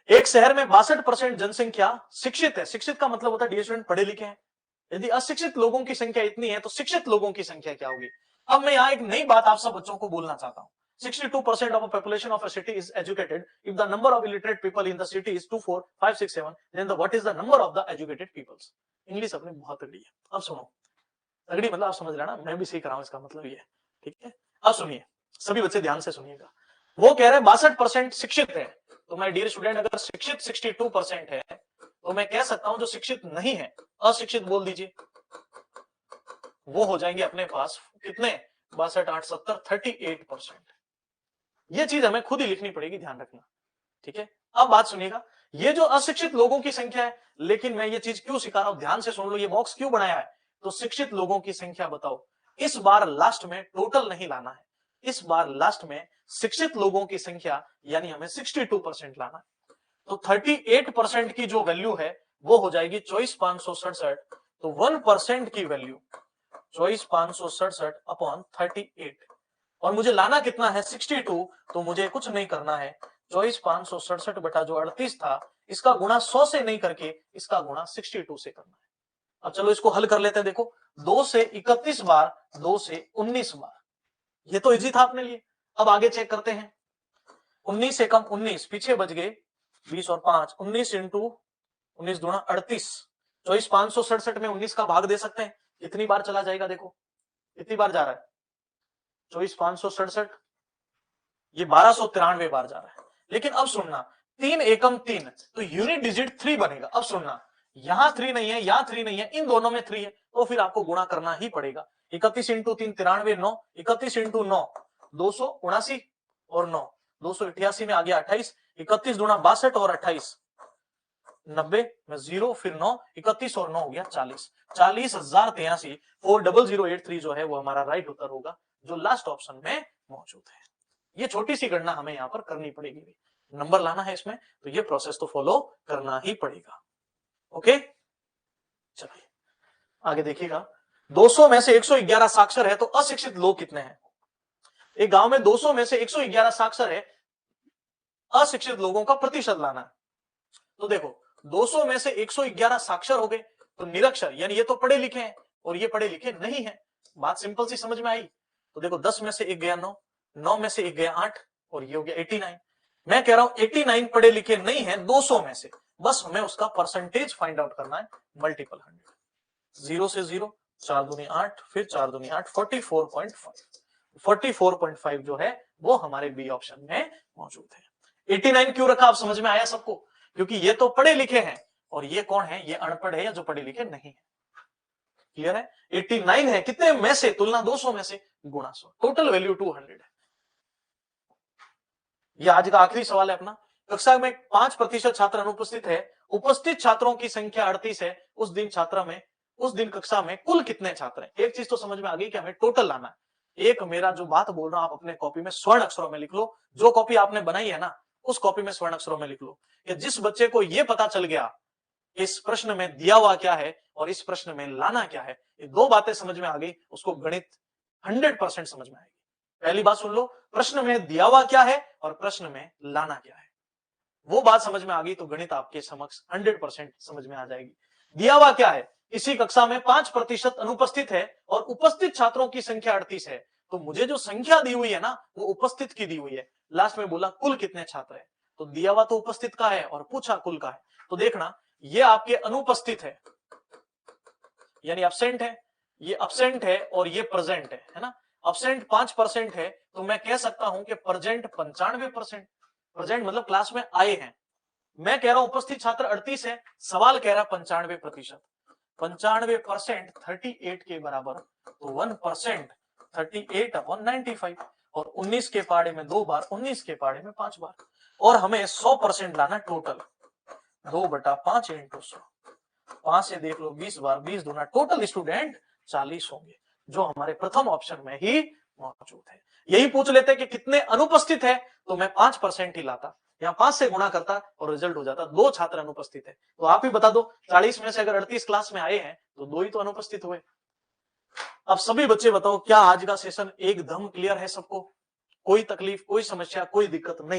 एक शहर में 62% जनसंख्या शिक्षित है। शिक्षित का मतलब होता है डियर स्टूडेंट पढ़े लिखे हैं। यदि अशिक्षित लोगों की संख्या इतनी है तो शिक्षित लोगों की संख्या क्या होगी। अब मैं यहाँ एक नई बात आप सब बच्चों को बोलना चाहता हूँ। 62% of a population of a city is educated. If the number of illiterate people in the city is 2, 4, 5, 6, 7, then what is the number of the educated peoples? English अपनी बहुत तगड़ी है। अब सुनो, तगड़ी मतलब आप समझ लेना, मैं भी सीख रहा हूँ, इसका मतलब ये है। ठीक है, अब सुनिए, सभी बच्चे ध्यान से सुनिएगा। वो कह रहे हैं 62% शिक्षित है। तो मैं डियर स्टूडेंट, अगर शिक्षित 62% है तो मैं कह सकता हूं जो शिक्षित नहीं है, अशिक्षित बोल दीजिए, वो हो जाएंगे अपने पास कितने, 62, 8, 70, 38%। ये चीज हमें खुद ही लिखनी पड़ेगी, ध्यान रखना। ठीक है, अब बात सुनिएगा, ये जो अशिक्षित लोगों की संख्या है, लेकिन मैं ये चीज क्यों सिखा रहा हूं, ध्यान से सुन लो, ये बॉक्स क्यों बनाया है। तो शिक्षित लोगों की संख्या बताओ। इस बार लास्ट में टोटल नहीं लाना है, इस बार लास्ट में शिक्षित लोगों की संख्या यानी हमें 62% लाना है। तो 38% की जो वैल्यू है वो हो जाएगी 24,567। तो 1% की वैल्यू 24,567 अपॉन 38, और मुझे लाना कितना है 62। तो मुझे कुछ नहीं करना है, 24,567 बटा जो 38 था, इसका गुणा 100 से नहीं करके इसका गुणा 62 से करना है। अब चलो इसको हल कर लेते हैं। देखो 2 से 31 बार, 2 से 19 बार, ये तो इजी था अपने लिए। अब आगे चेक करते हैं, 19 से कम 19, पीछे बच गए 20 और 5, 19 इंटू 19 दूना 38। 24,567 में 19 का भाग दे सकते हैं, कितनी बार चला जाएगा, देखो कितनी बार जा रहा है, 24,567, ये 1293 बार जा रहा है। लेकिन अब सुनना, 3 एकम 3, तो यूनिट डिजिट 3 बनेगा। अब सुनना, यहां 3 नहीं है, यहां 3 नहीं है, इन दोनों में 3 है, तो फिर आपको गुणा करना ही पड़ेगा। 31 इंटू 3 93, 9, 31 इंटू 9 279 और 9 288 में आ गया 28, 31 दूना 62 और 28 90 में 0, फिर 9, 31 और 9 हो गया 40, 40,083, 40083 जो है वो हमारा राइट उत्तर होगा, जो लास्ट ऑप्शन में मौजूद है। ये छोटी सी गणना हमें यहाँ पर करनी पड़ेगी, नंबर लाना है इसमें, तो ये प्रोसेस तो फॉलो करना ही पड़ेगा। ओके, चलिए आगे देखिएगा, 200 में से 111 साक्षर है तो अशिक्षित लोग कितने हैं। एक गांव में 200 में से 111 साक्षर है, अशिक्षित लोगों का प्रतिशत लाना है। तो देखो 200 में से 111 साक्षर हो गए, तो निरक्षर यानी ये तो पढ़े लिखे हैं और ये पढ़े लिखे नहीं है। बात सिंपल सी समझ में आई। तो देखो 10 में से 1 गया 9, 9 में से 1 गया 8 और ये हो गया 89। मैं कह रहा हूं 89 पढ़े लिखे नहीं है 200 में से, बस हमें उसका परसेंटेज फाइंड आउट करना है, मल्टीपल 100, 0 से 0, 4 दूनी 8, फिर 4 दूनी 8, 44.5, 44.5 जो है वो हमारे बी ऑप्शन में मौजूद है। 89 क्यों रखा, आप समझ में आया सबको, क्योंकि ये तो पढ़े लिखे हैं और ये कौन है, ये अनपढ़ है या जो पढ़े लिखे नहीं है। क्लियर है, 89 है, कितने में से, तुलना 200 में से गुणा 100, टोटल वैल्यू 200 है। ये आज का आखिरी सवाल है अपना। कक्षा में 5% छात्र अनुपस्थित है, उपस्थित छात्रों की संख्या 38 है, उस दिन कक्षा में कुल कितने छात्र हैं। एक चीज तो समझ में आ गई कि हमें टोटल लाना है। एक मेरा जो बात बोल रहा हूं आप अपने कॉपी में स्वर्ण अक्षरों में लिख लो, जो कॉपी आपने बनाई है ना उस कॉपी में स्वर्ण अक्षरों में लिख लो कि जिस बच्चे को यह पता चल गया इस प्रश्न में दिया हुआ क्या है और इस प्रश्न में लाना क्या है, ये दो बातें समझ में आ गई, उसको गणित 100% समझ में आएगी। पहली बात सुन लो, प्रश्न में दिया हुआ क्या है और प्रश्न में लाना क्या है, वो बात समझ में आ गई तो गणित आपके समक्ष 100% समझ में आ जाएगी। दिया हुआ क्या है, इसी कक्षा में 5% अनुपस्थित है और उपस्थित छात्रों की संख्या 38 है, तो मुझे जो संख्या दी हुई है ना वो उपस्थित की दी हुई है। लास्ट में बोला कुल कितने छात्र है, तो दिया हुआ तो उपस्थित का है और पूछा कुल का है। तो देखना ये आपके अनुपस्थित है यानी अब्सेंट है, ये अब्सेंट है और ये प्रेजेंट है ना। अब्सेंट 5% है तो मैं कह सकता हूं कि प्रेजेंट 95%। प्रेजेंट मतलब क्लास में आए हैं। मैं कह रहा हूं उपस्थित छात्र 38 है, सवाल कह रहा 95%। 95% 38 के बराबर, तो 1% 38 अपॉन 95, और 19 के पाड़े में 2 बार, 19 के पाड़े में 5 बार, और हमें 100% लाना टोटल, 2/5 इंटू 100, 5 से देख लो 20 बार, 20 दूना, टोटल स्टूडेंट 40 होंगे, जो हमारे प्रथम ऑप्शन में ही मौजूद है। यही पूछ लेते कि कितने अनुपस्थित है, तो मैं 5% ही लाता, यहाँ 5 से गुणा करता और रिजल्ट हो जाता 2 छात्र अनुपस्थित है। तो आप ही बता दो 40 में से अगर 38 क्लास में आए हैं तो 2 ही तो अनुपस्थित हुए। अब सभी बच्चे बताओ क्या आज का सेशन एकदम क्लियर है सबको, कोई तकलीफ, कोई समस्या, कोई दिक्कत नहीं।